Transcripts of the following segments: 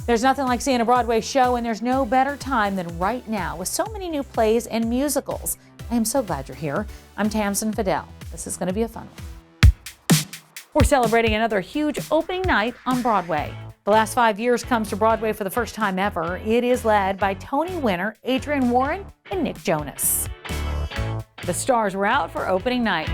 There's nothing like seeing a Broadway show, and there's no better time than right now with so many new plays and musicals. I am so glad you're here. I'm Tamsen Fadal. This is going to be a fun one. We're celebrating another huge opening night on Broadway. The last 5 years comes to Broadway for the first time ever. It is led by Tony winner Adrienne and Nick Jonas. The stars were out for opening night.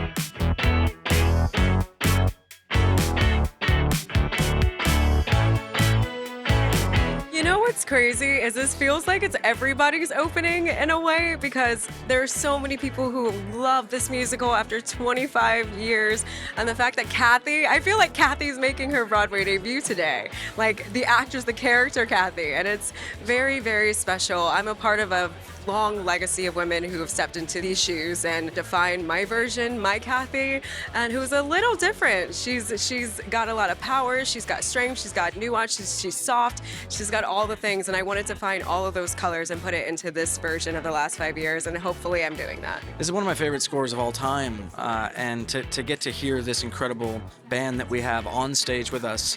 You know what's crazy is this feels like it's everybody's opening in a way, because there's so many people who love this musical after 25 years. And the fact that I feel like Kathy's making her Broadway debut today. Like the actress, the character Kathy, and it's very, very special. I'm a part of a long legacy of women who have stepped into these shoes and defined my version, my Kathy, and who's a little different. She's got a lot of power, she's got strength, she's got nuance, she's soft, she's got all the things, and I wanted to find all of those colors and put it into this version of the last 5 years, and hopefully I'm doing that. This is one of my favorite scores of all time, and to get to hear this incredible band that we have on stage with us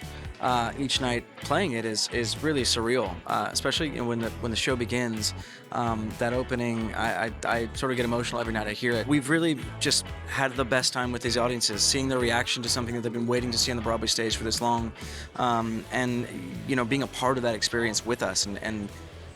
each night playing it is really surreal, especially when the show begins. That opening, I sort of get emotional every night I hear it. We've really just had the best time with these audiences, seeing their reaction to something that they've been waiting to see on the Broadway stage for this long, and being a part of that experience with us and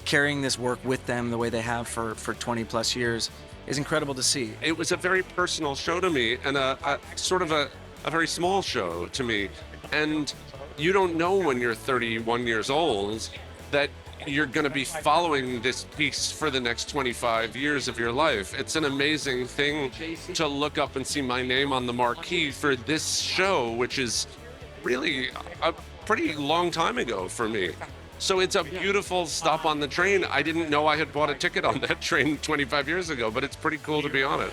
carrying this work with them the way they have for 20 plus years is incredible to see. It was a very personal show to me, and a sort of a very small show to me. And you don't know when you're 31 years old that you're going to be following this piece for the next 25 years of your life. It's an amazing thing to look up and see my name on the marquee for this show, which is really a pretty long time ago for me. So it's a beautiful stop on the train. I didn't know I had bought a ticket on that train 25 years ago, but it's pretty cool to be on it.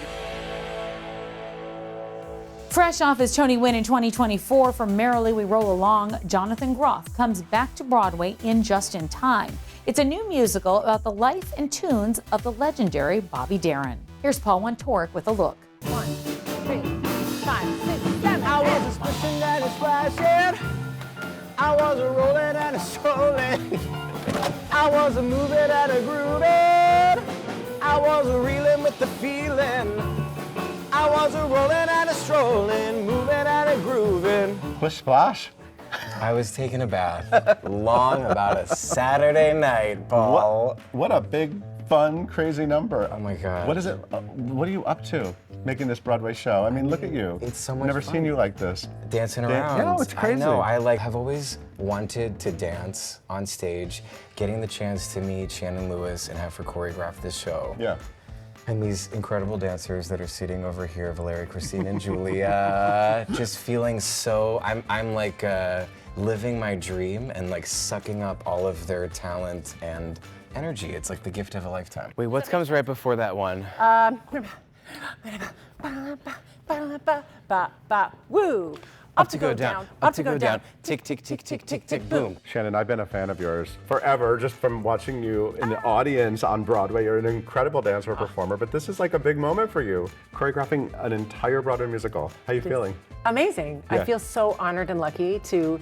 Fresh off his Tony win in 2024 for Merrily We Roll Along, Jonathan Groff comes back to Broadway in Just in Time. It's a new musical about the life and tunes of the legendary Bobby Darin. Here's Paul Wontorek with a look. 1, 2, 3, 5, 6, 7. I was a splishing and a splashing. I was a rolling and a strolling. I was a moving and a grooving. I was a reeling with the feeling. I was a rolling and a strolling, moving and a grooving. Splish splash? I was taking a bath long about a Saturday night, Paul. What a big, fun, crazy number. Oh my God. What is it? What are you up to making this Broadway show? I mean, look at you. It's so much Never fun. seen you like this. Dancing around. Yeah, it's crazy. I know. I've always wanted to dance on stage. Getting the chance to meet Shannon Lewis and have her choreograph this show. Yeah. And these incredible dancers that are sitting over here, Valeria, Christine, and Julia, just feeling so, I'm like living my dream and like sucking up all of their talent and energy. It's like the gift of a lifetime. Wait, what comes right before that one? Woo! Up to go down, up to go down, tick, tick, tick, tick, tick, tick, boom. Shannon, I've been a fan of yours forever, just from watching you in the audience on Broadway. You're an incredible dancer performer, but this is like a big moment for you, choreographing an entire Broadway musical. How are you feeling? Amazing. Yeah. I feel so honored and lucky to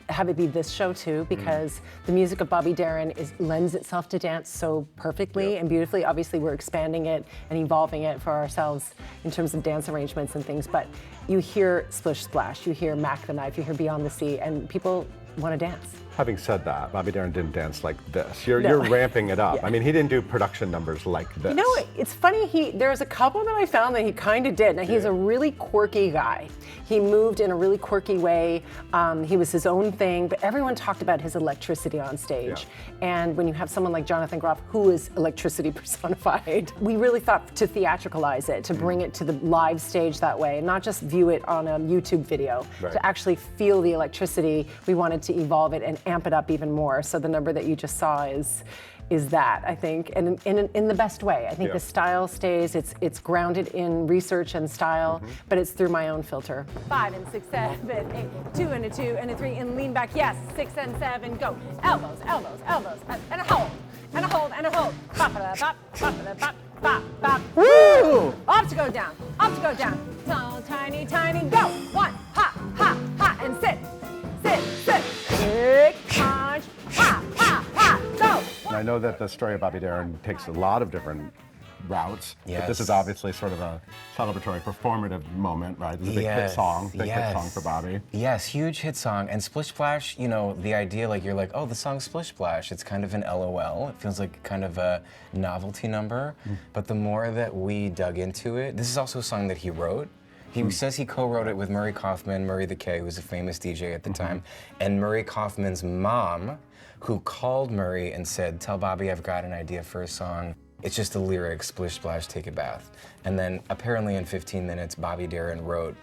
have it be this show too, because the music of Bobby Darin lends itself to dance so perfectly and beautifully. Obviously, we're expanding it and evolving it for ourselves in terms of dance arrangements and things, but you hear Splish Splash, you hear Mac the Knife, you hear Beyond the Sea, and people want to dance. Having said that, Bobby Darin didn't dance like this. You're ramping it up. Yeah. I mean, he didn't do production numbers like this. You know, it's funny, there's a couple that I found that he kind of did. Now, he's a really quirky guy. He moved in a really quirky way. He was his own thing, but everyone talked about his electricity on stage. Yeah. And when you have someone like Jonathan Groff, who is electricity personified, we really thought to theatricalize it, to bring it to the live stage that way, and not just view it on a YouTube video. Right. To actually feel the electricity, we wanted to evolve it and amp it up even more. So the number that you just saw is that, I think, and in the best way. I think the style stays, it's grounded in research and style, but it's through my own filter. 5 and 6, 7, 8, 2 and a 2 and a 3, and lean back, yes, 6 and 7, go. Elbows, elbows, elbows, and a hold, and a hold, and a hold. Bop, bop, bop, bop, bop, bop, bop. Woo! Up to go down, up to go down. Tall, tiny, tiny, go. 1, ha, ha, ha, and sit, sit, sit. Kick, punch, ha. know that the story of Bobby Darin takes a lot of different routes, but this is obviously sort of a celebratory, performative moment, right? This is a big hit song, hit song for Bobby. Yes, huge hit song. And Splish Splash, you know, the idea, like, you're like, oh, the song's Splish Splash. It's kind of an LOL. It feels like kind of a novelty number. But the more that we dug into it, this is also a song that he wrote. He says he co-wrote it with Murray Kaufman, Murray the K, who was a famous DJ at the time, and Murray Kaufman's mom, who called Murray and said, tell Bobby I've got an idea for a song. It's just the lyrics, splish, splash, take a bath. And then apparently in 15 minutes, Bobby Darin wrote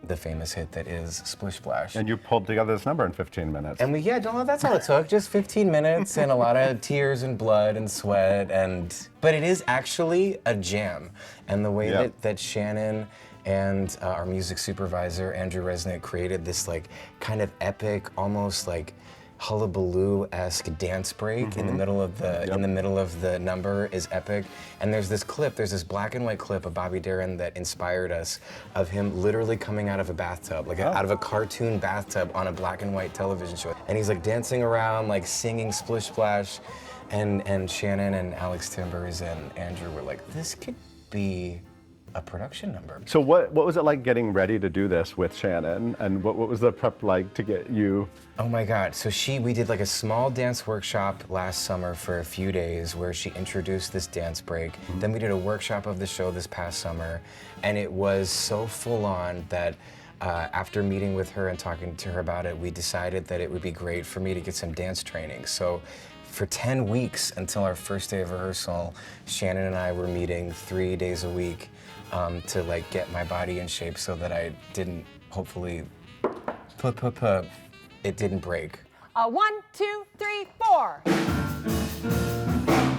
the famous hit that is Splish Splash. And you pulled together this number in 15 minutes. And that's all it took, just 15 minutes and a lot of tears and blood and sweat. But it is actually a jam. And the way that Shannon and our music supervisor, Andrew Resnick, created this like kind of epic, almost like hullabaloo-esque dance break in the middle of the number is epic. And there's this black and white clip of Bobby Darin that inspired us, of him literally coming out of a bathtub, like out of a cartoon bathtub on a black and white television show. And he's like dancing around, like singing Splish Splash. And Shannon and Alex Timbers and Andrew were like, this could be a production number. So what was it like getting ready to do this with Shannon, and what was the prep like to get you? Oh my God, so we did like a small dance workshop last summer for a few days where she introduced this dance break. Then we did a workshop of the show this past summer, and it was so full on that after meeting with her and talking to her about it, we decided that it would be great for me to get some dance training. So for 10 weeks until our first day of rehearsal, Shannon and I were meeting 3 days a week to like get my body in shape so that I didn't, hopefully, it didn't break. 1, 2, 3, 4.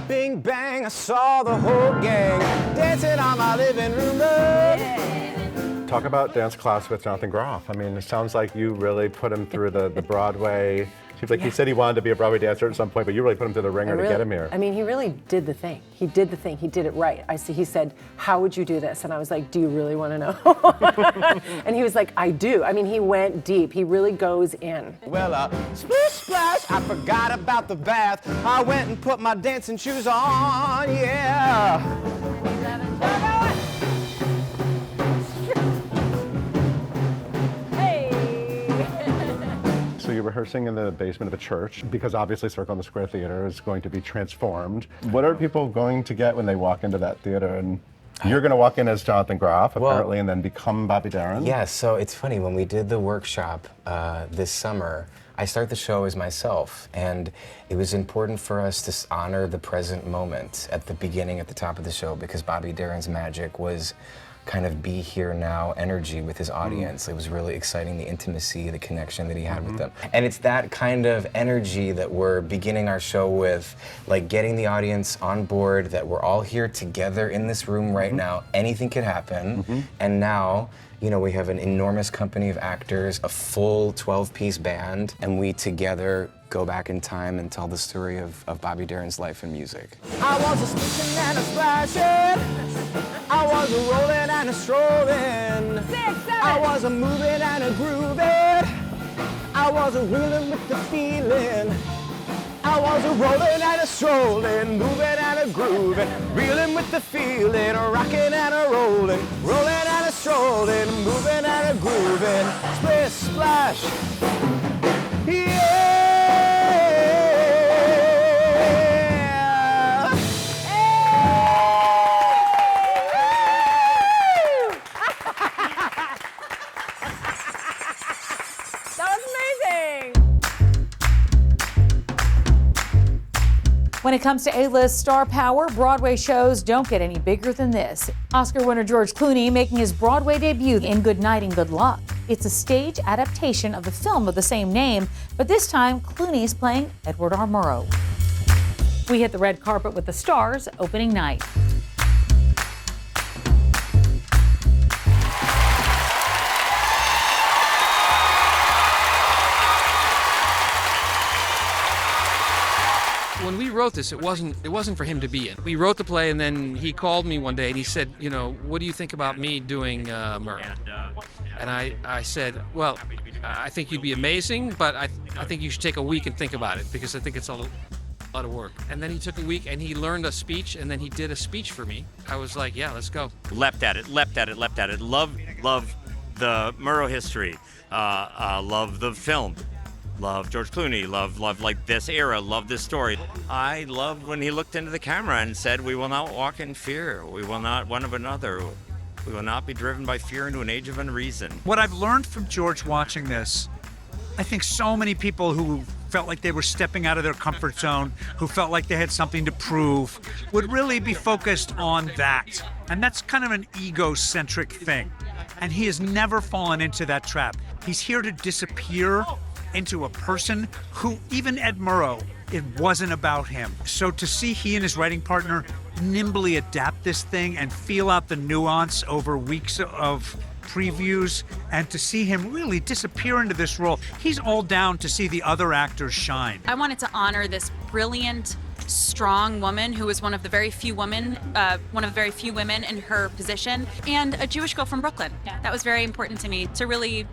Bing bang, I saw the whole gang dancing on my living room bed. Talk about dance class with Jonathan Groff. I mean, it sounds like you really put him through the Broadway. Seems like he said he wanted to be a Broadway dancer at some point, but you really put him through the ringer to get him here. I mean, he really did the thing. He did the thing. He did it right. He said, how would you do this? And I was like, do you really want to know? And he was like, I do. I mean, he went deep. He really goes in. Well, splish splash, I forgot about the bath. I went and put my dancing shoes on, yeah. So you're rehearsing in the basement of a church because obviously Circle in the Square Theater is going to be transformed. What are people going to get when they walk into that theater? And you're going to walk in as Jonathan Groff, apparently, and then become Bobby Darin? Yeah, so it's funny, when we did the workshop this summer, I start the show as myself, and it was important for us to honor the present moment at the beginning, at the top of the show, because Bobby Darin's magic was kind of be here now energy with his audience. It was really exciting, the intimacy, the connection that he had with them. And it's that kind of energy that we're beginning our show with, like getting the audience on board, that we're all here together in this room right now. Anything could happen. And now, you know, we have an enormous company of actors, a full 12-piece band, and we together go back in time and tell the story of Bobby Darin's life and music. I was a splishing and a splashing. I was a rolling and a strolling. 6, 7. I was a moving and a grooving. I was a reeling with the feeling. I was a rolling and a strolling, moving and a grooving, reeling with the feeling, a rocking and a rolling and a strolling, moving and a grooving, splish splash. Yeah. When it comes to A-list star power, Broadway shows don't get any bigger than this. Oscar winner George Clooney making his Broadway debut in Good Night and Good Luck. It's a stage adaptation of the film of the same name, but this time Clooney's playing Edward R. Murrow. We hit the red carpet with the stars opening night. When we wrote this, it wasn't for him to be in. We wrote the play, and then he called me one day and he said, you know, what do you think about me doing Murrow? And I said, well, I think you'd be amazing, but I think you should take a week and think about it, because I think it's a A lot of work. And then he took a week and he learned a speech and then he did a speech for me. I was like, yeah, let's go. Leapt at it. Love the Murrow history. Love the film. Love George Clooney. Love like this era. Love this story. I loved when he looked into the camera and said, "We will not walk in fear. We will not one of another. We will not be driven by fear into an age of unreason." What I've learned from George watching this, I think so many people who felt like they were stepping out of their comfort zone, who felt like they had something to prove, would really be focused on that. And that's kind of an egocentric thing. And he has never fallen into that trap. He's here to disappear into a person who, even Ed Murrow, it wasn't about him. So to see he and his writing partner nimbly adapt this thing and feel out the nuance over weeks of previews, and to see him really disappear into this role, he's all down to see the other actors shine. I wanted to honor this brilliant, strong woman who was one of the very few women in her position, and a Jewish girl from Brooklyn. That was very important to me to really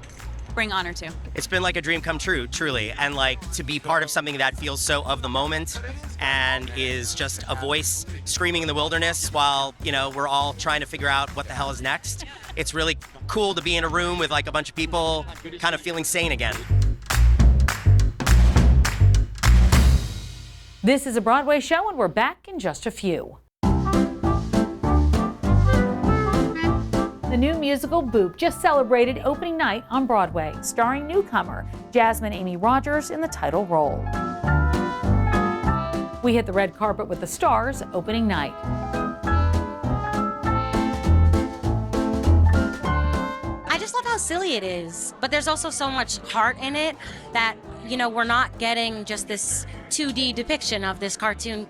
bring honor to. It's been like a dream come true, truly, and like to be part of something that feels so of the moment and is just a voice screaming in the wilderness while, you know, we're all trying to figure out what the hell is next. It's really cool to be in a room with like a bunch of people kind of feeling sane again. This is a Broadway show, and we're back in just a few. The new musical Boop just celebrated opening night on Broadway, starring newcomer Jasmine Amy Rogers in the title role. We hit the red carpet with the stars opening night. I just love how silly it is, but there's also so much heart in it that, you know, we're not getting just this 2D depiction of this cartoon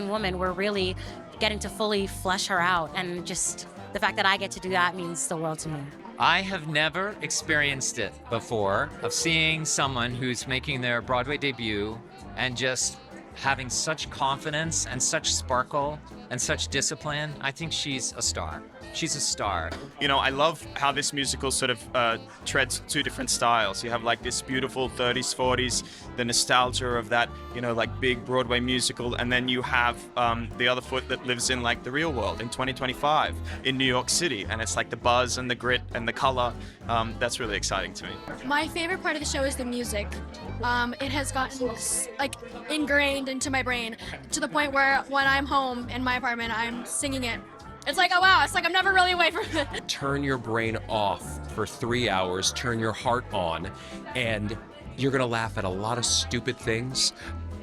woman. We're really getting to fully flesh her out, and just the fact that I get to do that means the world to me. I have never experienced it before, of seeing someone who's making their Broadway debut and just having such confidence and such sparkle and such discipline. I think she's a star. She's a star. You know, I love how this musical sort of treads two different styles. You have like this beautiful 30s, 40s, the nostalgia of that, you know, like big Broadway musical, and then you have the other foot that lives in like the real world in 2025 in New York City, and it's like the buzz and the grit and the color. That's really exciting to me. My favorite part of the show is the music. It has gotten like ingrained into my brain to the point where when I'm home in my apartment, I'm singing it. It's like, oh wow, it's like I'm never really away from it. Turn your brain off for 3 hours, turn your heart on, and you're gonna laugh at a lot of stupid things.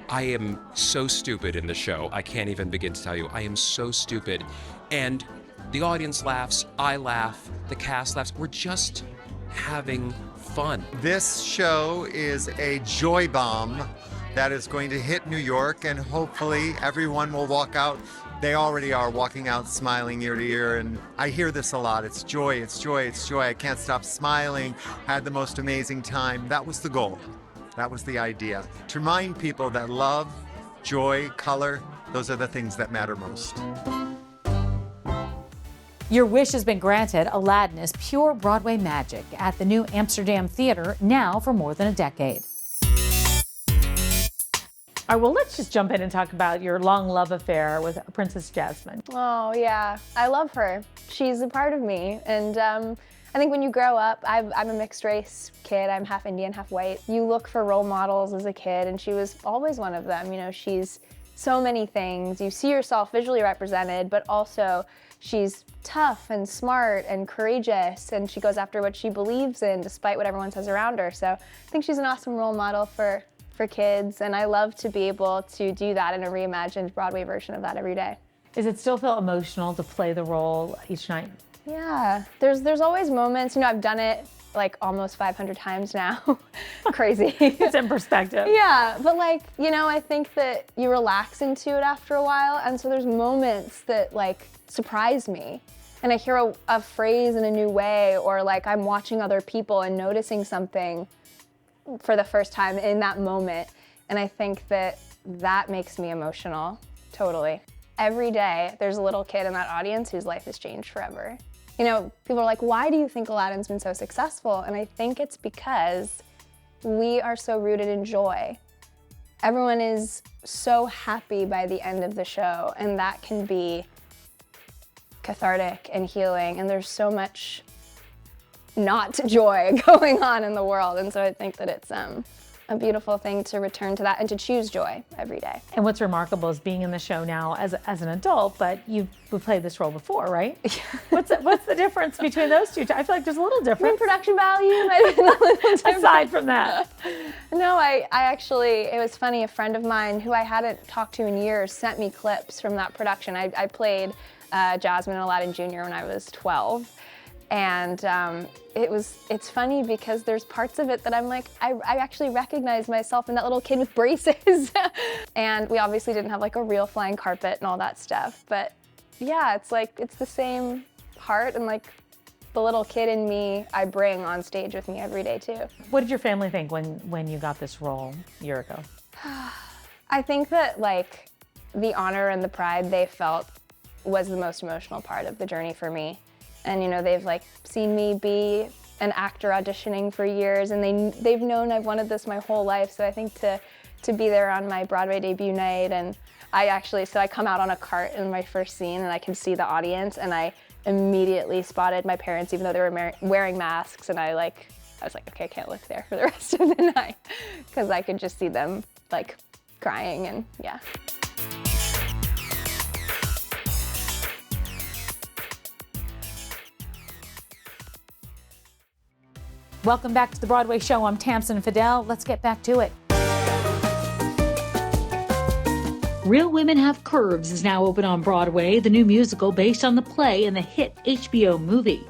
I am so stupid in the show. I can't even begin to tell you. I am so stupid. And the audience laughs, I laugh, the cast laughs. We're just having fun. This show is a joy bomb that is going to hit New York, and hopefully everyone will walk out. They already are walking out smiling ear to ear, and I hear this a lot. It's joy, it's joy, it's joy. I can't stop smiling. I had the most amazing time. That was the goal. That was the idea. To remind people that love, joy, color, those are the things that matter most. Your wish has been granted. Aladdin is pure Broadway magic at the new Amsterdam Theater, now for more than a decade. All right, well, let's just jump in and talk about your long love affair with Princess Jasmine. Oh, yeah. I love her. She's a part of me. And I think when you grow up, I'm a mixed race kid. I'm half Indian, half white. You look for role models as a kid, and she was always one of them. You know, she's so many things. You see yourself visually represented, but also she's tough and smart and courageous, and she goes after what she believes in despite what everyone says around her. So I think she's an awesome role model for kids, and I love to be able to do that in a reimagined Broadway version of that every day. Does it still feel emotional to play the role each night? Yeah, there's always moments, you know, I've done it like almost 500 times now. Crazy. It's in perspective. Yeah, but like, you know, I think that you relax into it after a while, and so there's moments that like surprise me. And I hear a phrase in a new way, or like I'm watching other people and noticing something for the first time in that moment. And I think that makes me emotional, totally. Every day, there's a little kid in that audience whose life has changed forever. You know, people are like, why do you think Aladdin's been so successful? And I think it's because we are so rooted in joy. everyone is so happy by the end of the show, and that can be cathartic and healing, and there's so much not joy going on in the world, and so I think that it's a beautiful thing to return to that and to choose joy every day. And what's remarkable is being in the show now as an adult, but you've played this role before, right? What's the difference between those two? I feel like there's a little difference. I mean, production value might have been a little different. Aside from that. No, I actually, it was funny, a friend of mine who I hadn't talked to in years sent me clips from that production. I played Jasmine and Aladdin Jr. when I was 12. And it's funny because there's parts of it that I'm like, I actually recognize myself in that little kid with braces. And we obviously didn't have like a real flying carpet and all that stuff. But yeah, it's like, it's the same heart and like the little kid in me I bring on stage with me every day too. What did your family think when you got this role a year ago? I think that like the honor and the pride they felt was the most emotional part of the journey for me. And you know, they've like seen me be an actor auditioning for years, and they've known I've wanted this my whole life. So I think to be there on my Broadway debut night, and so I come out on a cart in my first scene, and I can see the audience, and I immediately spotted my parents, even though they were wearing masks, and I was like, okay, I can't look there for the rest of the night, because I could just see them like crying, and yeah. Welcome back to the Broadway Show. I'm Tamsen Fadal. Let's get back to it. Real Women Have Curves is now open on Broadway, the new musical based on the play and the hit HBO movie.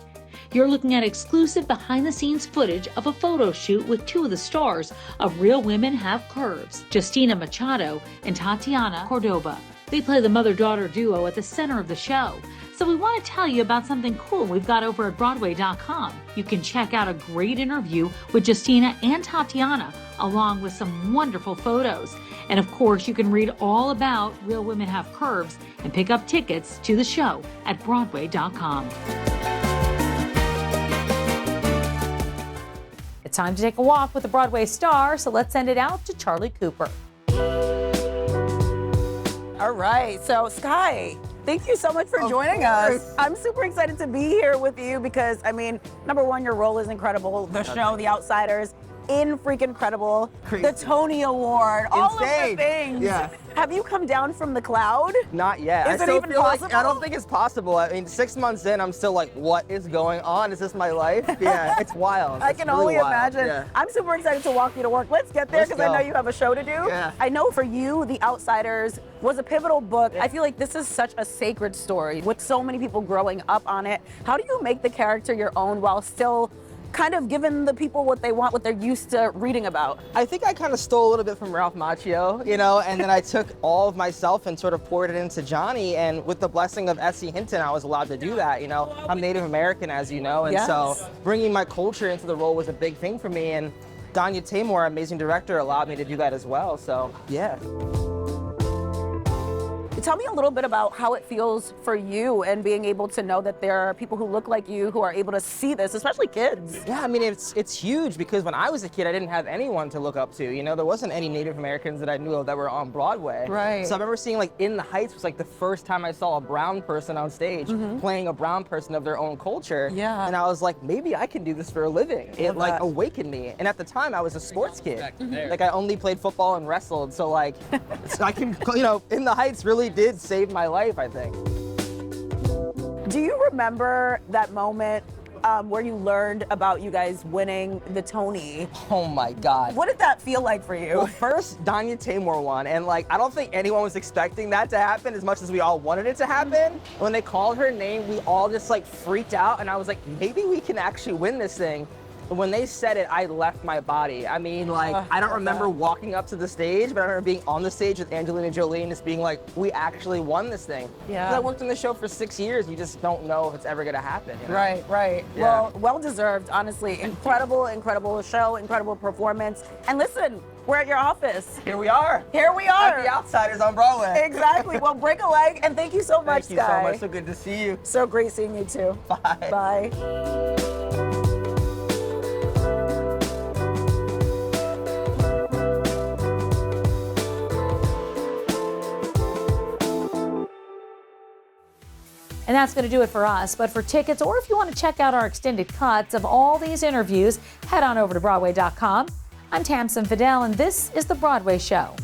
You're looking at exclusive behind-the-scenes footage of a photo shoot with two of the stars of Real Women Have Curves, Justina Machado and Tatianna Córdoba. They play the mother-daughter duo at the center of the show. So we want to tell you about something cool we've got over at Broadway.com. You can check out a great interview with Justina and Tatianna, along with some wonderful photos. And of course, you can read all about Real Women Have Curves and pick up tickets to the show at Broadway.com. It's time to take a walk with a Broadway star, so let's send it out to Charlie Cooper. All right, so Sky, thank you so much for joining us. I'm super excited to be here with you because, I mean, number one, your role is incredible. The show, The Outsiders, incredible. The Tony Award, all of the things. Yeah. Have you come down from the cloud? Not yet. Is I it still even feel possible? like I don't think it's possible. I mean, 6 months in, I'm still like, what is going on? Is this my life? Yeah, it's wild. I It's can really only wild. imagine. Yeah. I'm super excited to walk you to work. Let's get there Let's because I know go. you have a show to do. Yeah. I know for you, The Outsiders was a pivotal book. I feel like this is such a sacred story with so many people growing up on it. How do you make the character your own while still kind of giving the people what they want, what they're used to reading about? I think I kind of stole a little bit from Ralph Macchio, you know, and then I took all of myself and sort of poured it into Johnny, and with the blessing of S.C. Hinton, I was allowed to do that, you know. I'm Native American, as you know, and so bringing my culture into the role was a big thing for me, and Danya Tamor, amazing director, allowed me to do that as well, so yeah. Tell me a little bit about how it feels for you and being able to know that there are people who look like you who are able to see this, especially kids. Yeah, I mean, it's huge because when I was a kid, I didn't have anyone to look up to. You know, there wasn't any Native Americans that I knew of that were on Broadway. Right. So I remember seeing like In the Heights was like the first time I saw a brown person on stage playing a brown person of their own culture. Yeah. And I was like, maybe I can do this for a living. It like awakened me. And at the time, I was a sports kid. Like I only played football and wrestled. So like, so I can, you know, In the Heights really did save my life, I think. Do you remember that moment where you learned about you guys winning the Tony? Oh my God. What did that feel like for you? Well, first, Danya Tamor won, and like, I don't think anyone was expecting that to happen as much as we all wanted it to happen. When they called her name, we all just like freaked out, and I was like, maybe we can actually win this thing. But when they said it, I left my body. I mean, like, I don't remember walking up to the stage, but I remember being on the stage with Angelina Jolie and just being like, we actually won this thing. Yeah. 'Cause I worked on the show for 6 years. You just don't know if it's ever gonna happen. You know? Right. Yeah. Well deserved, honestly. Incredible show, incredible performance. And listen, we're at your office. Here we are. At The Outsiders on Broadway. Exactly. Well, break a leg, and thank you so much, Thank you Sky. so much. So good to see you. So great seeing you too. Bye. Bye. And that's going to do it for us. But for tickets, or if you want to check out our extended cuts of all these interviews, head on over to Broadway.com. I'm Tamsen Fadal, and this is The Broadway Show.